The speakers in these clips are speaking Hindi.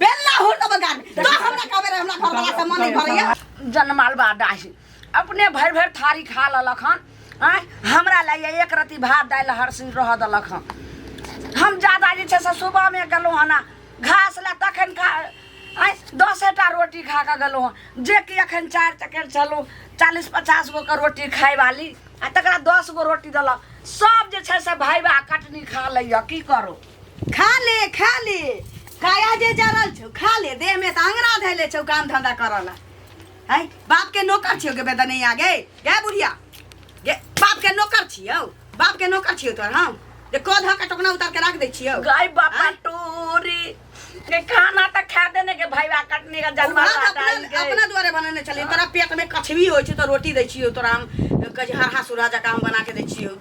बेलना हो न बगान तो हमरा कहबे रे हमरा घर वाला से मन नहीं भरैया जनमाल बा डाही अपने भर भर थारी खा ललक हन हमरा लाइए एक रति भात दाल हरसी रह दलक हन हम ज्यादा जे से सुबह में गलो हना घास ला तखन खा 10टा रोटी खा के गलो हन जे कि अखन 4 चक्कर चलो 40-50 गो का रोटी खाए वाली आ तकरा 10 गो रोटी दलक सब जे छै से भाई बा कटनी खा लैया की करो खा ले काया जे जरल छौ खा ले देह में त अंगरा धैले छौ काम धंधा करला है बाप के नौकर छियो के बेदनैया गे बुढ़िया गे बाप के नौकर छियो बाप के नौकर छियो तोर हम जे कोध के टोकना उतार के रख दै छियो गाय बापा टोरी के खाना त खा देने के भाई बा कटनी का जन्मा अपना द्वारे बनाने चले तोरा पेट में कछवी होय छै तो रोटी दै छियो तोरा हम कजी हरहा सुरा जका हम बना के दै छियो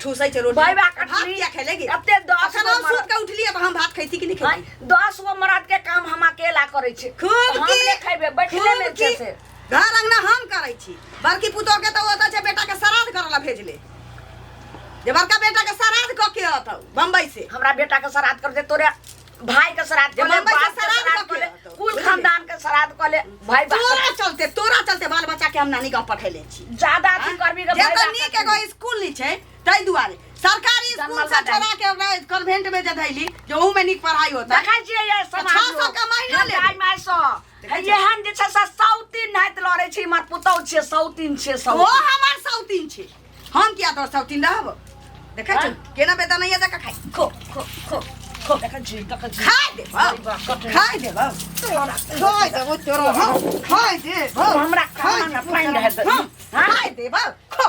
ठूसै छै रोटी भाई बा कटनी क्या खेलेगी अते 10 गो सूत के उठलिए हम भात खैती कि नहीं खैती 10 गो मर्द के काम हम अकेला करै छी खूब हम ले खैबे बैठले में छै से घर अंगना हम करै छी बड़की पुतो के तो ओता छै बेटा के श्राद्ध करला भेजले जे बड़का बेटा के श्राद्ध क के आतौ बम्बई से हमरा बेटा के श्राद्ध कर दे तोरे भाई के श्राद्ध कर ले बाप के श्राद्ध कर ले कुल खानदान के श्राद्ध कर ले भाई तोरा चलते बाल बच्चा के हम नानी गांव पठैले छी ज्यादा अथी करबी के भाई जे नीक एगो स्कूल नी छै तै दुआरे सरकारी स्कूल से छोड़ा के कन्वेंट में जे धैली जो ऊ में नीक पढ़ाई होता देखै छियै ये समाज 600 का महीना ले गाय माय सो एहन जे छै से सौतीन नाइत लड़ै छी हमर पुतौ छै सौतीन छै ओ हमर सौतीन छै हम किया तोर सौतीन रहब देखै छी केना बेदनैया जका खाइ खो खो खो खो देखै छी खाइ दे खाइ दे हमरा खाना फाइन है खाइ दे खो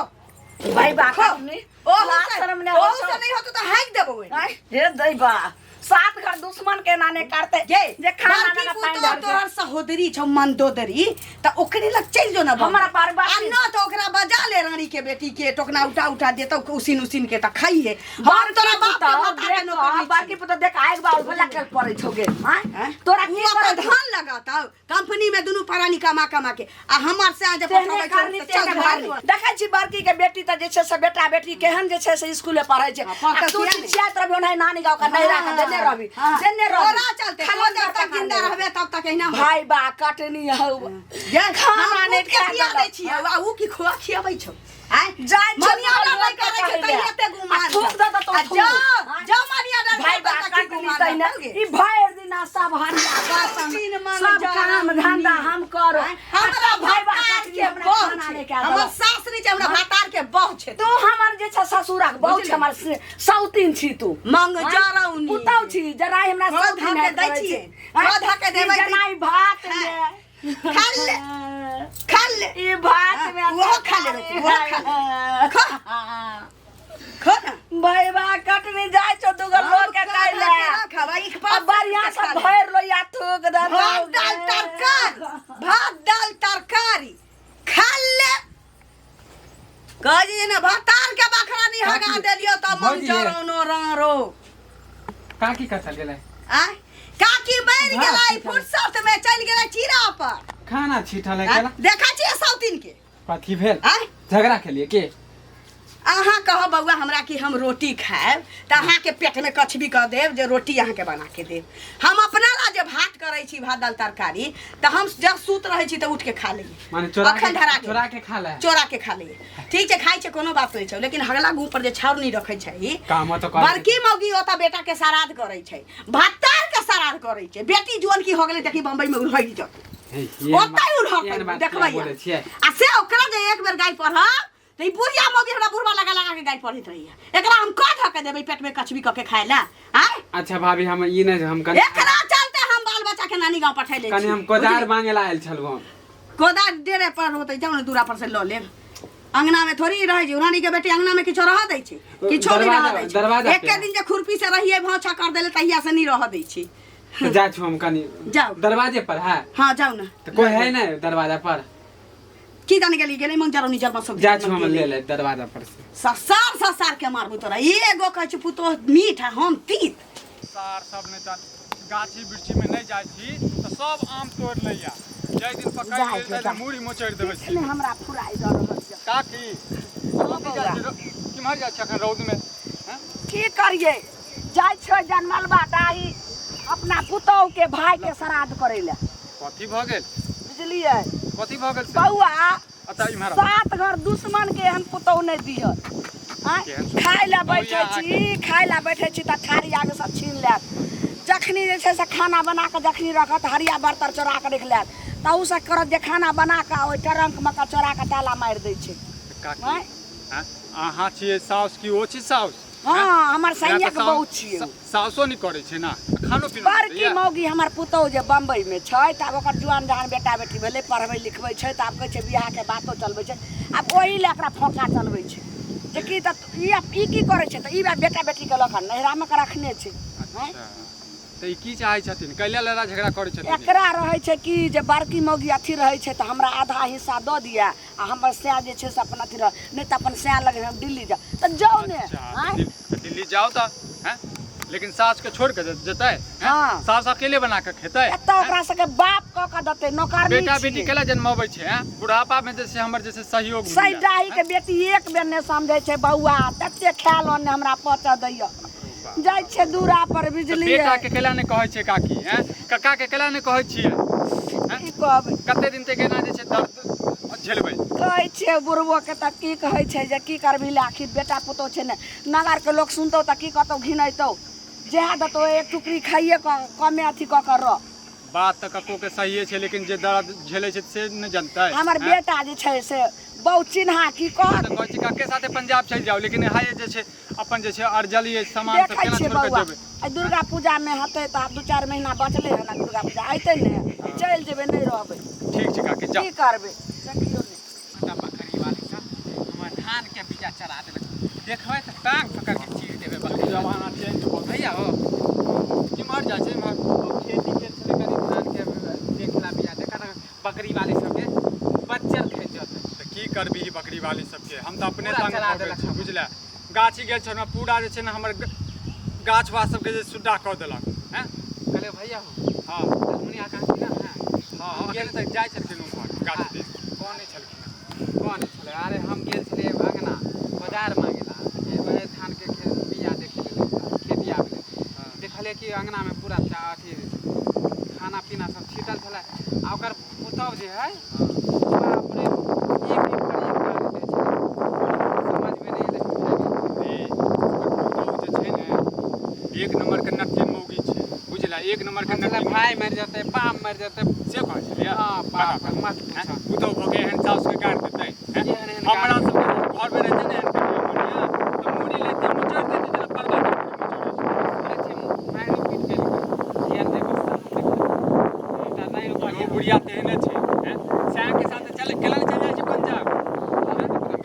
भाई बा कटनी ओ शर्म ने ओ से नहीं होतो तो हाइक देबो हे दई बा सात घर दुश्मन के नाने करते जे खाना ना पाइन दे तोहर सहोदरी छौ मंदोदरी त ओकरे लग चल जो ना हमरा परबार अन्ना तो ओकरा बजा ले रानी के बेटी के टोकना उठा देतो उसिन के त खाइए हम तोरा बाप के बता के नौकरी बाकी पता देख आग बाल भला के पड़े छोगे हां तोरा की कर धान लगाता कंपनी में दुनु परानी कमा के आ हमर से आज पठबै छ चल घर देखै छी बड़की के बेटी त जे छै से बेटा बेटी केहन जे छै से स्कूल में पढ़ै छै तू शिक्षित रहो नहीं नानी गांव का नहीं रख देने रवि देने तोरा चलते हम जब तक जिंदा रहबे तब तक एना भाई बा कटनी हौ ये खाना नहीं खिया दै छी आ ऊ की खोआ खियाबै छौ आय जाय मनिया डर नहीं करे छै त एते गुमान ठोक द त तो जा मनिया डर भाई बा कटनी तै न ई भाई दिन सब हरिया सब काम धंधा हम करो हमरा भाई बा के खाना नहीं खा हमर सास नहीं छै हमरा भातार के बहु छै तू हमर जे छ ससुरा के बहु छै हमर सौतीन छी तू मंग जरौनी पुतौ छी जरा हमरा सब धके दै छी धके देबै जनाई भात में खा ले ये भात में वो खा ले वो खा खा ना भाई बा कटनी जाय छ दुगो लोग के खाइ ले खावा एक अब बढ़िया से भर लो या थूक दे भात दाल तरकारी खा ले कही ने भातार के बखरा नहीं हगा देलियो त मन जरौनो रारो काकी का चल गेलै आ काकी मर गेलै फुर्सत में चल गेलै चीरा पर खाना छीटले गेला देखा छी सौतीन के कथी भेल झगड़ा के लिए के अहाँ कहो बउआ हमरा कि हम रोटी खाएब त अहाँ के पेट में कछबी कर देब जे रोटी अहाँ के बना के देब हम अपना ला जे भात करै छी भात दाल तरकारी त हम जब सूत रहै छी त उठ के खा लेई माने चोरा के खा ले ठीक छै खाइ छै कोनो बात नहीं छै लेकिन हगला गुह पर जे छाउर नहीं रखै छै काम तो बड़की मौगी ओता बेटा के श्राद्ध करै छै भातार के श्राद्ध करै छै बेटी जोन की हो गेलै देखी बम्बई में उड़है जत ओता उड़ह देखबै आ से ओकरा जे एक बेर गाय पढ़ त ई बुढ़िया मौगी हमरा बुढ़वा लगा के गाय पढ़ित रही एकरा हम क धके देबै पेट में कछबी क के खाय ला हां अच्छा भाभी हम ई नै हम कनी एकरा चलते हम बाल बच्चा के नानी गांव पठै ले छी कनी हम कोदार मांगे ला आइल छलौ कोदार डेरे पर होतै जाउ न दूरा पर से ल लेब अंगना में थोड़ी रह जी रानी के बेटी अंगना में किछो रह दै छी किछो नहीं रह दै छी एक दिन जे खुरपी से रहिए भौछा कर देले तहिया से नहीं रह दै छी तो जा छु हम कनी जाओ दरवाजे पर है हां जाओ ना तो कोई है ना दरवाजा पर की जाने गेली मन जरो निजर में सब जा छु हम ले ले दरवाजा पर से ससार के मारबू तोरा एगो कहै छ पुतो मीठ है हम तीत सार सब ने त गाछी बिरछी में नहीं जाय छी त सब आम तोड़ लैया जय दिन पकाई ले त मुड़ी मोचड़ देबै छी हमरा फुराई द रहल छ काकी की मर जा छ रौद में की करिए जाय छ जनमल बाटाही अपना पुतौह के भाई के श्राद्ध करे ला कथी भ गेल बुझलिए कथी भ गेल से? बउआ अच्छा इम्हर 7 घर दुश्मन के हम पुतौह नहीं दिहल खाय ला बैठे छी त थारी आगे से छीन लेत जखनी जे छै से खाना बना के जखनी रखत हरिया बर्तन चोरा के रख लेत ताऊ से करत जे खाना बना के ओइ ट्रंक में का चोरा के ताला मार दै छै काकी हैं? हैं? अहाँ छियै साउस की ओ छी साउस हाँ हमर सैयक बहु छियै साउसो नहीं करे छै ना खानो पीनो बड़की मौगी हमर पुतौह जे बम्बई में छै त आब ओकर जुआन जहान बेटा बेटी भेलै पढ़बै लिखबै छै त आब कहै छै बियाह के बातो चलबै छै आब ओही ले एकरा फोका चलबै छै जे की त ई की करे छै त ई बेटा बेटी के लखन नहिरा में के रखने छै हैं? त ई की चाहै छथिन कैला लड़ा झगड़ा करे छथिन एकरा रहे छै कि जे बड़की मौगी अथी रहे छै त हमरा आधा हिस्सा दऽ दिया आ हमर सैया जे छै से अपन अथी रह नहीं त अपन सैया लगे हम दिल्ली जा त जाओ ने हैं? दिल्ली जाओ त हैं? लेकिन सास के छोड़ के जतै हाँ। सास अकेले बना के खेतै एत्ता ओकरा सबके बाप क के देतै नौकरनी बेटा बेटी केला जन्माबै छै हैं? बुढ़ापा में जैसे हमर जैसे सहयोग मिल सही जाय, डाही के हैं? बेटी एक बेर ने समझे छै बउआ तते ख्याल ने हमरा पच दैय जाय छै दूरा पर त बिजली बेटा के केला ने कहै छै काकी हैं? कक्का के केला ने कहै छियै हैं? की कहबै कते दिन तक एना जे छै दर्द झेलबै कहै छै बुढ़बो के त की कहै छै जे की करबी ले आखिर बेटा पुतौ छै ने नगर के लोग सुनतौ त की कहतौ घिनैतौ जहाँ दतो एक टुकड़ी खाइए कमे अथी क कर रह बात त कको के सही छै लेकिन जे दर्द झेलै छै से न जानतै हमर हैं? बेटा जे छै से बहुत चिन्हा की कहत त कहै छै कक्के साथे पंजाब चलि जाओ लेकिन हाय जे छै अपन जे छै अर्जली सामान सब देखै केना छियै छोड़ के बउआ जेबै आई दुर्गा पूजा में हतै त आब 2-4 महीना बचले है ना दुर्गा पूजा अइतै ने चलि जेबै नहीं रहबै ठीक छै काकी जाओ की करबै देखियौ ने छोटा बकरी वाली सा हमर धान के बिया चरा देलक देखबै त टांग पकड़ के चीर देबै बकरी जमाना चेंज भ भैया हो इम्हर जाइ छै इम्हर खेती के छले करी धान के देखला बिया देखा ना बकरी वाली सबके बच्चल खेत जते त की करबी ई बकरी वाली सबके हम त अपने पूरा तंग चला भ गेल देलक छी हम। बुझले गाछी गेल छौ पूरा जे छै ने हमर गाछ वास सबके जे सुड्डा क देलक हैं कहले भैया हो हां मुनिया कहाँ की ना है हां अकेले तक जाइ छथिन उम्हर गाछ दिस कौन छलखिन कौन छले अरे हम गेल छले अंगना बाजार मांगेला जे बड़े धान के बिया देखे ले खेती आबे देखले कि अंगना में पूरा अथी खाना पीना सब छिटल छले आ ओकर पुतौह जे है बाप रे एक पर एक दे छले समझ में नहीं एले ए पुतौह जे छै ने एक नंबर के नट्टी मौगी छै बुझला एक नंबर के मतलब नट्टी भाई मर जाते बाप मर जाते से कहै छलियै हाँ बाप मत पूछो पुतौह भऽ के एहन साउस के काट देतै हैं? एहन एहन हमरा काट- सबके घर में रहै छै ने एहन मुड़िया त मुड़ी लेते मुचर देते जेना परवा के मुड़ी बुढ़िया तेहने छै हैं? सैया के साथ चल केला चल जाइ छै पंजाब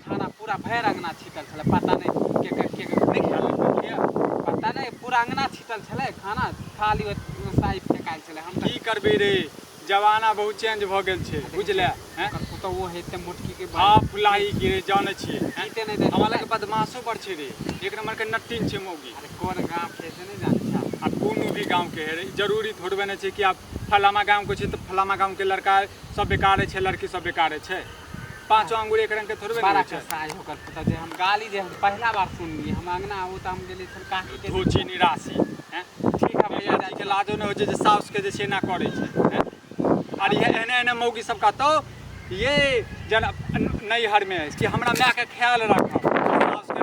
खाना पूरा भैर अंगना छिटल छले पता नहीं के नहीं ख्याल रखिए पता नहीं पूरा अंगना छिटल छले खाना खाली साई फेकाल छले हम की करबी रे जमाना बहुत चेंज भ गेल छै बुझले हैं? तो वो हेते मोटकी के हाँ फुलाई गिरे जाने छियै हैं? जीते नहीं दे हमरा लगे बदमाशो बड़ छै रे एक नंबर के नट्टिन छै मौगी अरे कौन गांव के से नहीं जानता आ कोनो भी गांव के है जरूरी थोड़बे नहीं छै कि आप फलामा गांव के छै तो फलामा गांव के लड़का सब बेकारे छै लड़की सब बेकारे छै पांचों अंगूर एक रंग के थोड़बे बड़ा नहीं छै कसाई होकर पता जे हम गाली जे हम पहला बार सुनली हम अंगना वो तो हम गेली छल काकी के धोची निराशी हैं? ठीक है भैया जी के लाजो नहीं हो छै जे साउस के जे छै ना करे छै हैं? और ये एने एने मौगी सब कहतो ये जन नैहर में है कि हमरा माय के ख्याल रखब साउस के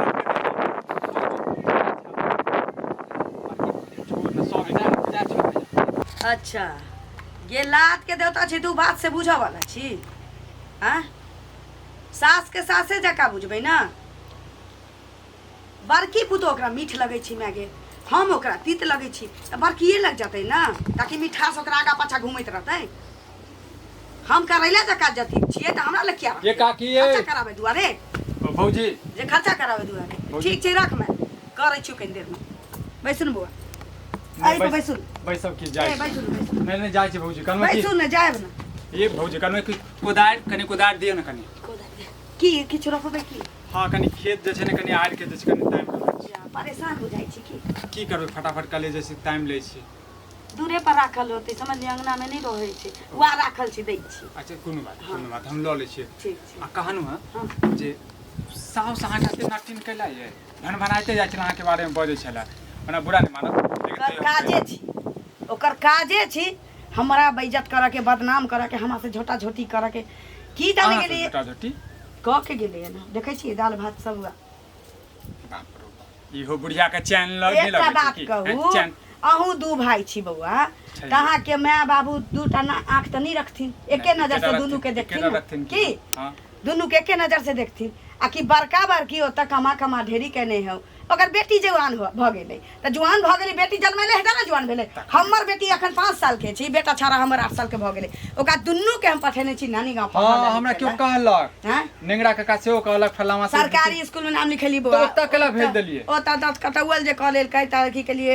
छोड़ न सब इधर अच्छा ये लात के देवता छी तू बात से बुझा वाला छी हाँ सास के सासे जका बुझबै ना बड़की पुतो ओकरा मीठ लगै छी मागे हम ओकरा तीत लगै छी त बड़किए लग जतै ना ताकि मिठास ओकरा आगा पाछा घुमैत रहतै हम करैला जका जति छियै त हमरा लग क्या ये काकी ये खर्चा कराबे दुआरे भौजी जे खर्चा कराबे दुआरे भौजी। ठीक छै रख मैं करै छी कनि देर में बैसुन बुआ आई तो बैसुन बैसब की ए जाइ बैसुन बैसुन नहीं नहीं जाइ छै भौजी कनवा की बैसुन ने जायब ना ये भौजी कनवा की कोदार कनी कोदार दियो ना कनी की किछु रखबै की हाँ कनी खेत जे छै ने कनी आड़ के जे छै कनी टाइम जा, परेशान हो जाइ छी की करबै फटाफट कले जे छै टाइम लै छी दूरे पर राखल होतै समझलिए अंगना में नहीं रहै छै वहाँ राखल छी दै छी अच्छा कोनो बात हम लऽ लै छियै ठीक छै आ कहनु हाँ। हँ जे साउस अहाँ कते नटिन कैला ये भन भनाइते जाइ छल अहाँ के बारे में बजै छला ओना बुरा नहीं मानब लेकिन कर तैयो काजे छी ओकर काजे छी हमरा बेइज्जत करे के, बदनाम करे के, हमरा से झोटा झोटी करे के। की जाने के लिए क के गेले ना देखे छी दाल भात सब हुआ। बाप रे बाप, इहो बुढ़िया के चैन लग गेल। एकटा बात कहू, अहूँ दू भाई छी बउआ, कहाँ के माय बाबू दूटा आँख तो नहीं रखथिन, एके नजर से दुनू के देखथिन की दुनू के एके नजर से देखथिन। आ कि बड़का बड़की ओतऽ कमा कमा ढेरी के नहीं हो, अगर बेटी जवान भ गेलै त जवान भ गेलै, बेटी जन्मेले है ना जवान भेलै। हमर बेटी अखन 5 साल के छी, बेटा छोरा हमर 8 साल के भ गेलै। ओकरा दुनू के हम पठेने छी नानी गांव। हां हमरा क्यों कहलक हैं, नेंगरा काका से ओ कहलक फलामा से सरकारी स्कूल में नाम लिखेली बउआ, तो ओतऽ केला भेज देलिए। ओतऽ दस कटौल जे कहले कहता की के लिए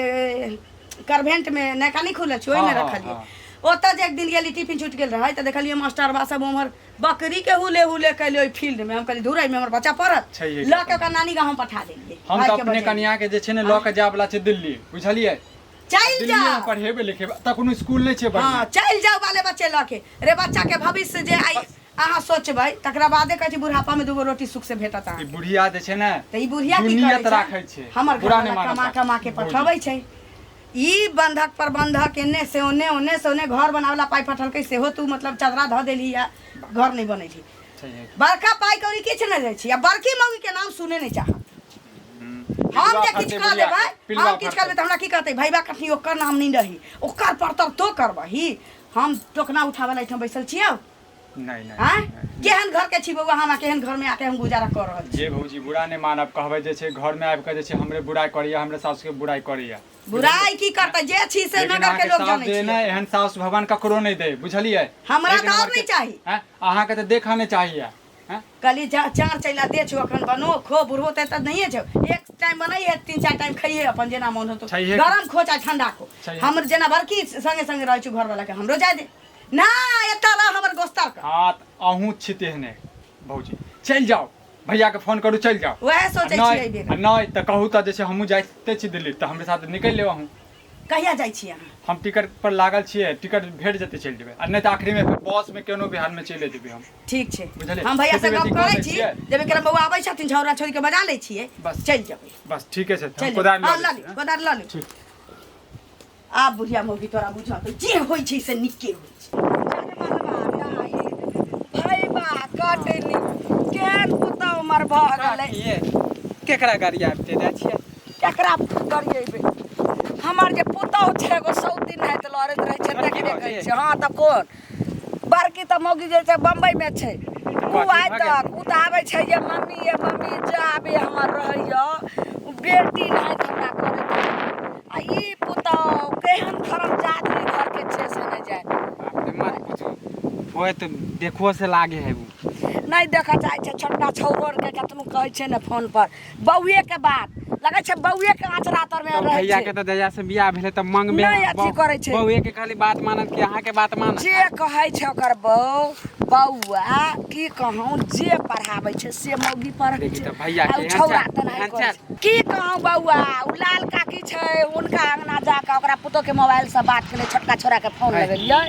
कन्वेंट में नैका नहीं खुलल छै, ओइ में रखलिए। ओतऽ जे एक दिन गेली टिफिन छूट गेल रहे त देखलिए मास्टर बा सब उमर बकरी के हुले हुले कैले ओइ फील्ड में। हम कहली धुराई में हमर बच्चा पड़त, ल के ओकर नानी गांव हम पठा देलिए। हम त अपने कन्या के जे छै ने ल के जाय वाला छै दिल्ली, बुझलिए? चल जा दिल्ली पढ़ेबे लिखे त कोनो स्कूल नहीं छै बढ़िया। हां चल जाओ वाले बच्चे ल के, रे बच्चा के भविष्य जे आई अहाँ सोचबै तकरा बादे कहै छी बुढ़ापा में दूगो रोटी सुख से भेटत। ई बुढ़िया जे छै ने त ई बुढ़िया की राखै छै, हमर घर कमा कमा के पठबै छै। ई बंधक प्रबंधक एने से ओने घर बनावला पाई पठलकै, सेहो तू मतलब चदरा ध देली या घर नहीं बनैली। बड़का पाई कौड़ी किछ नहीं दै छी, आ बड़की मौगी के नाम सुने नहीं चाहत। हम जे किछ कह लेबै, हम किछ करबै त हमरा की कहतै, भैया कखनी ओकर नाम नहीं रही, ओकर परतर तो करबही। हम टोकना उठावला एठाम बैसल छियौ नहीं नहीं हां केहन घर के छी बउआ, हम केहन घर में आके हम गुजारा कर रहल छी। जे भौजी बुरा नहीं मानब, कहबै जे छै घर में आबि के जे छै हमरे बुराई करिया, हमरे सास के बुराई करिया। बुराई की करते जे छी से नगर के लोग जानै छै। नहीं एहन सास भगवान ककरो नहीं दे, बुझलिए? हमरा त और नहीं चाही, हैं अहाँ के त देखा नहीं चाहिए। हैं कली चार चैला दे छु अखन बनो खो बुढ़ो त नहीं है छौ, एक टाइम बनई है 3-4 टाइम खाइए अपन जेना मन होतो, गरम खो चाहे ठंडा खो। हमर जेना बड़की संगे संगे रहै छु घर वाला के, हमरो जाय दे ना एता रह हमर गोस्तर का। हां अहू छिते हने भौजी, चल जाओ भैया के फोन करू, चल जाओ। वह सोचै छी एबे नहीं त कहू त जैसे हमहू जाइते छी दिल्ली त हमरे साथ निकल लेब। अहू कहिया जाय छी अहाँ? हम टिकट पर लागल छिए, टिकट भेट जते चल जेबे, आ नहीं त आखिरी में बस में केनो बिहार में चले जेबे हम। ठीक छै, बुझलिए? हम भैया से गप करै छी, जब एकरा बउआ आबै छथिन झौरा छोड़ के बजा लै छिए, बस चल जेबै। बस ठीक है, चल कोदार कोदार ल ले। आ बुढ़िया मौगी तोरा बुझत जे होई छै से निके होई छै। भाई बा काटेनी केहन पुतौ मर भ गेलै, केकरा गाड़ी आबते जा छिए, केकरा करिएबे? हमर जे पुतौ छै एगो सौतीन है त लड़ैत रहै छै, देखबे कहै छै। हां त कोन बड़की त मौगी जे छै बम्बई में छै, उ आइ तक उ त आबै छै जे मम्मी जाबे हमर रहैया बेटी नहीं हमरा करे। आ ई पुतौ केहन खरम जाति घर के छै से नहीं जाय। बाप रे मत पूछो, ओए तो देखो से लागे है, वो नहीं देखा चाहे छै। छोटका छौगोर के कतनो कहै छै ने फोन पर बउए के बात लगे छै, बउए के आचरा तर में रहै छै। भैया के त दया से बियाह भेले त मंग में नहीं अथी करे छै, बउए के खाली बात मानत कि अहाँ के बात मानत। जे कहै छै ओकर बउआ की कहूं, जे पढ़ाबै छै से मौगी पढ़ै छै। भैया के छौरा त नहीं करे छै। की कहूं बउआ, उ लाल काकी छै उनका अंगना जाके ओकरा पुतो के मोबाइल से बात केले, छोटका छोरा के फोन लगेलिए,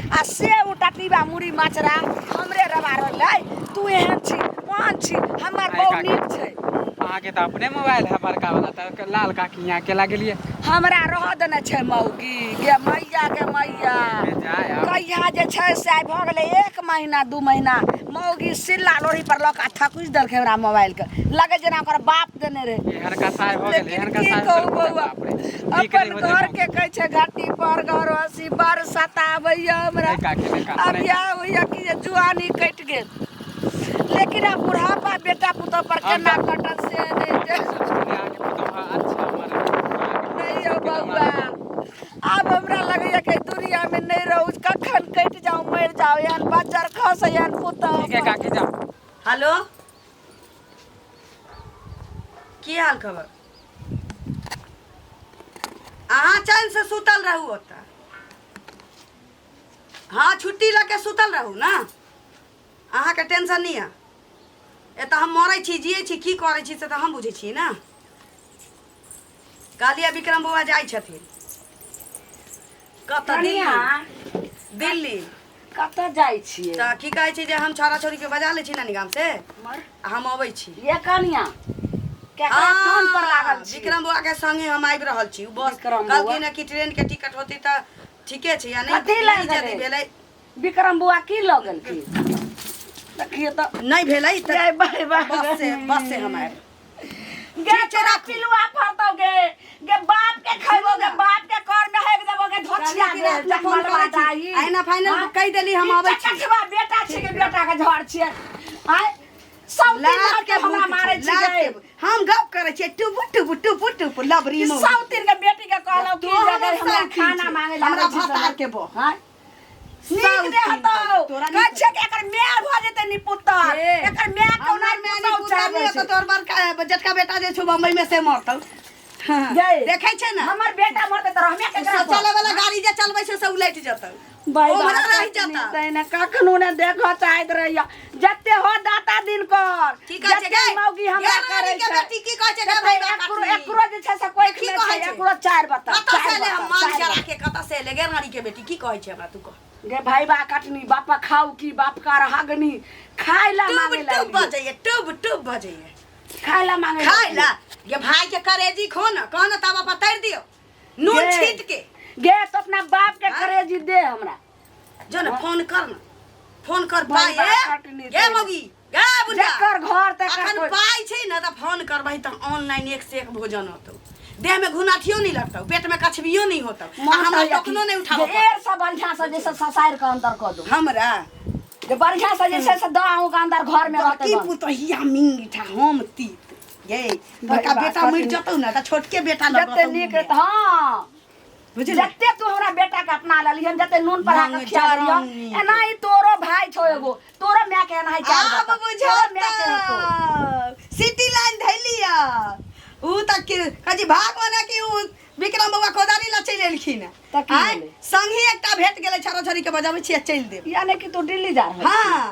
आ से उ टटीबा मुड़ी माचरा हमरे रवा रहलै। तू एहन छी कौन छी, हमर बहू नीक छै। अहाँ के त अपने मोबाइल है बड़का वाला, त लाल काकी यहाँ के लागलिए। हमरा रह देने छै मौगी गे मैया गे मैया, कहिया जे छै से भ गेलै 1 महीना 2 महीना मौगी सिल्ला लोढ़ी पर लक आ थकुच देलकै हमरा मोबाइल के, लगे जेना ओकर बाप देने रहे। एहन का साय भ गेल, एहन का साय बाप रे। अपन घर के कहै छै घाटी पर घर हसी बार सतावैया हमरा। अब या होइया कि जे जुआनी कटि गेल, लेकिन अब बुढ़ापा बेटा पुतो पर केना कटत से नहीं हो बउआ। अब हमरा लगैया कि दुनिया में नहीं रहू, कखन कटि जाऊं मर जाओ, यान बजर खस यान पुतो। ठीक है काकी जाओ। हेलो की हाल खबर? अहाँ चैन से सुतल रहू ओतऽ, हाँ छुट्टी लके सुतल रहू ना, अहाँ के टेंशन नहीं है। एतऽ हम मरै छी जियै छी की करै छी से तऽ हम बुझै छी ना। कालिया विक्रम बउआ जाइ छथिन कतऽ? दिल्ली। कतऽ जाइ छियै? तऽ की कहै छै जे हम छोरा छोरी के बजा लै छी नानी गाम से, हम अबै छी। ये कनिया केकरा फोन पर लागल छी? विक्रम बउआ के संगे हम आबि रहल छी। बस कहलखिन कि ट्रेन के टिकट होती त ठीके छै या कथी नहीं लग जदी गेलै? भेलै विक्रम बुआ की लगल की देखिए तो नहीं भेलै त जय बाय बाय बस से हमारे गे चोरा पिलुआ फरतौ गे बाप के खैबो गे बाप के कर में हेग देबो गे धोछिया गे फोन करै छी आइना फाइनल कहि देली हम आबै छी चकवा बेटा छी के बेटा के झड़ छियै आय सब दिन के हमरा मारै छी गे हम गप करै छी टुप लबरी में सब दिन के बेटी के कहलौ कि जगह हमरा खाना मांगे ला हमरा भतार के बो हां नीक दे हतौ कहै छै कि एकर मेयर भ जेतै निपुत्तर एकर मेयर कोना में पुतार तो तोर बार जटका बेटा जे छु बम्बई में से मरतौ देखे छै ना हमर बेटा मरतै त हमे केकरा चले वाला गाड़ी जे चलबै छै से उलट जतौ भाई ओमरा रह जाता तैने कखनो ने देखो चाहत रहिया जत्ते हो दाता दिन कर की कहै छै गे मौगी हमरा करे के छै बेटी की कहै छै गे भाई एकरो जे छै से कोई की कहै छै एकरो चार बता कत से ले हम मान चला के कत से ले गे गाड़ी के बेटी की कहै छै हमरा तू कह गे भाई बा कटनी बापा खाऊ की बाप का रहगनी खाइला मांगे ला टुब बजैए टुब बजैए खाइला मांगे खाइला ये भाई के करेजी खो ना कह ना तवा पर तैर दियो नून छीट के गे तो अपना बाप के करेजी दे हमरा जो ना फोन कर ना फोन कर भाई पाए बा कटनी गे मौगी गे बुढ़ा जेकर घर ते अखन पाई छै ना त फोन करबै त ऑनलाइन एक से एक भोजन होतौ देह में घुनाठियो नहीं लगतौ पेट में कछबियो नहीं होतौ हमरा टोकनो नहीं उठाबो ढेर सब बढ़िया से जैसे ससायर के अंदर क दो हमरा जे बढ़िया से जैसे से दाऊ के अंदर घर में रहते की पुतहिया मीठा हम तीत ये बड़का बेटा मर जतौ ना त छोटके बेटा लगतौ जते नीक हां बुझले जते तू हमरा बेटा के अपना ललिहन जते नून पर के खिया दियो एना ही तोरो भाई छो एगो तोरो माय के एना ही चार अब बुझो सिटी लाइन धैलिया ऊ तक के कजी भाग मने कि ऊ विक्रम बाबा खोदारी ला चल एलखिन त की भेलै संगी एकटा भेट गेलै छोरा छोरी के बजाबै छियै चल देब यानी कि तू दिल्ली जा रहा हां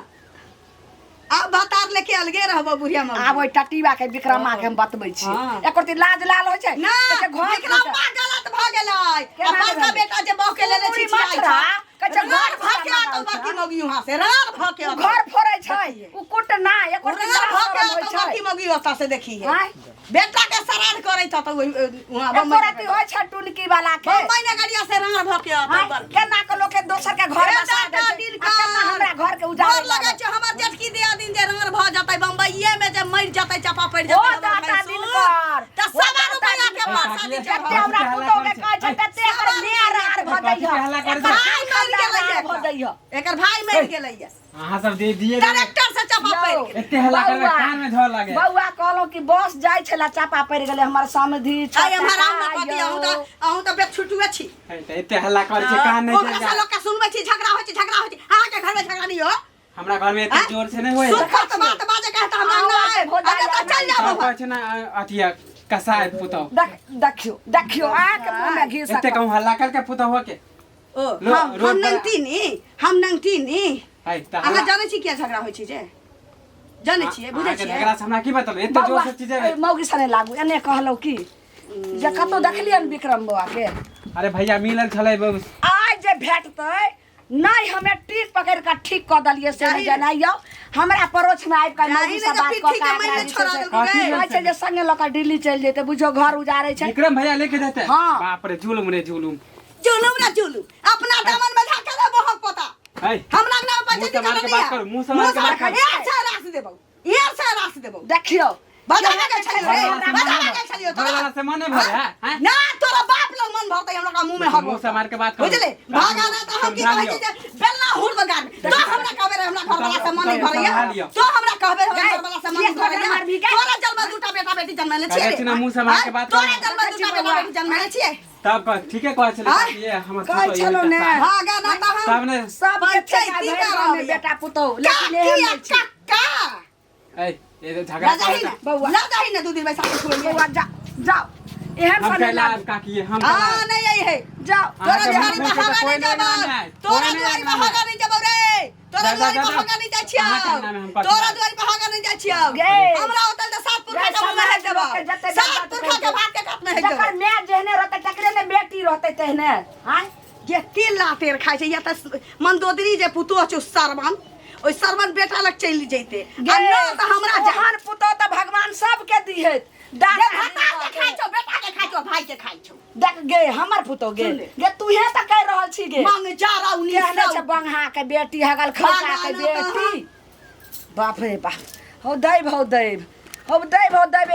अब बतार लेके अलगे रहबो बुढ़िया में आब ओइ टटीवा के विक्रमा के हम बतबै छी एकर ती लाज लाल होय छै ना कहै घर विक्रम गलत भ गेलै अब बड़का बेटा जे बह के लेले छी छिया कहै घर भाके तो बाकी मौगी वहां से रार भाके घर फोड़ै छै उ कुट ना एकर ती रार लाज भाके होय तो छै बाकी मौगी ओता से देखी है हां बेटा के श्राद्ध करे त वहां एकर ती होय छै टुनकी वाला के बम्बई ने गाड़िया से रार भाके हां केना के लोग के दोसर के घर बसा दे केना हमरा घर के उजाड़ लगे छै हमर जेठकी दिया दिन जे रार भ जतै बम्बईये में जे मर जतै चपा पड़ ओ जतै दाता दिन कर त सवा रुपया के पासा दी जते हमरा पुतो के कहै छै तते एकर मेयर आर भ जाइयो एकर भाई मर गेलै अहाँ सब दे दिए ट्रैक्टर से चपा पड़ गेलै एते हल्ला करबे कान में धर लागे बौआ कहलो कि बस जाय छला चापा पड़ गेलै हमर समधी छ आय हमरा न पति अहू त बेट छुटुए छी एते हल्ला करे छै कान नहीं ओकरा से लोग के सुनबै छी झगड़ा होय छै अहाँ के घर में झगड़ा नहीं हो हमरा घर में एते जोर से नहीं होय सुखत बात बाजे कहता हमरा ना अरे चल जाओ कहै छै ना अथिया कसाय पुतो देखियो आ के मुंह में घी एते कहूं हल्ला करके पुतो हो के ओ हम नंगती नी हाय त अहाँ जानै छी किया झगड़ा होय छै जे जानै छियै बुझै छियै झगड़ा से हमरा की बतल एते जोर से चीज है मौगी सने लागू एने कहलो कि जे कतो देखलियन विक्रम बुआ के अरे भैया मिलल छलै आज जे भेटतै नहीं हमें टीक पकड़ के ठीक क दलिए से जनाइयो हमरा परोछ में आइब के मौगी से बात कहै छै जे संगे लका दिल्ली चल जेते बुझो घर उजारे छै विक्रम भैया लेके जेते हाँ। बाप रे जुलुम जुलुम अपना दामन में धक्का दे बहुत पता है हमरा ना बचे मुंह से मार के बात करो मुंह से मार के बात करो यार से रास देबो देखियो बजाने के छलियो तोरा से मन भर है ना तोरा बाप लोग मन भरतै हमरा मुंह में हगो मुंह से मार के बात करो बुझले भागा ना त हम की कहै छै बेलना हुड़ बगार तो हमरा कहबे हमरा घर वाला से मन नहीं भरैया तो हमरा कहबे हमरा घर वाला से मन नहीं भरैया तोरा जन्म दूटा बेटा बेटी जन्मले छियै कहै छै ना मुंह से मार के बात करो तोरा जन्म दूटा बेटा बेटी जन्मले छियै तब ठीके कहै छलै ये हमर कहै छलो ने भागा ना त हम तब ने सब के छै बेटा पुतो लेकिन एहन छै का ए ये झगड़ा बौआ ला जाही ना 2 दिन बैसा के छोड़ बौआ जाओ एहन हम सने कहला लागू काकी हम हां नहीं आई है जाओ तोरा दिहाड़ी में होगा नहीं जाबो तोरा दिहाड़ी में होगा नहीं जाबो रे तोरा दिहाड़ी में होगा नहीं जाय छियौ तोरा दिहाड़ी में होगा नहीं जाय छियौ हमरा होतल त सातपुर का काम में है देबो सातपुर का भात के काट में है देबो जकर मैं जेहने रहते तकरे में बेटी रहते तेहने हां ये तिल लातेर खाय छै या त मंदोदरी जे पुतो छ सरवन ओइ सरवन बेटा लग चल जैते आ न त हमरा जहान पुतो त भगवान सबके दिहे भत्ता के खाइ छौ बेटा के खाइ छौ भाई के खाइ छौ देख गे हमर पुतो गे गे तूहे त कह रहल छी गे मांग जारा कहले छ बंघा के बेटी हगल खलका के बेटी बाप रे बाप हो दैव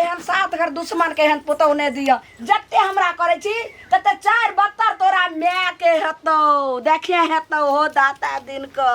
एहन 7 घर दुश्मन के एहन पुतौ ने दिया जत्ते हमरा करे छी तते 4 72 तोरा माय के हेतौ देखिए हेतौ हो दाता दिन कर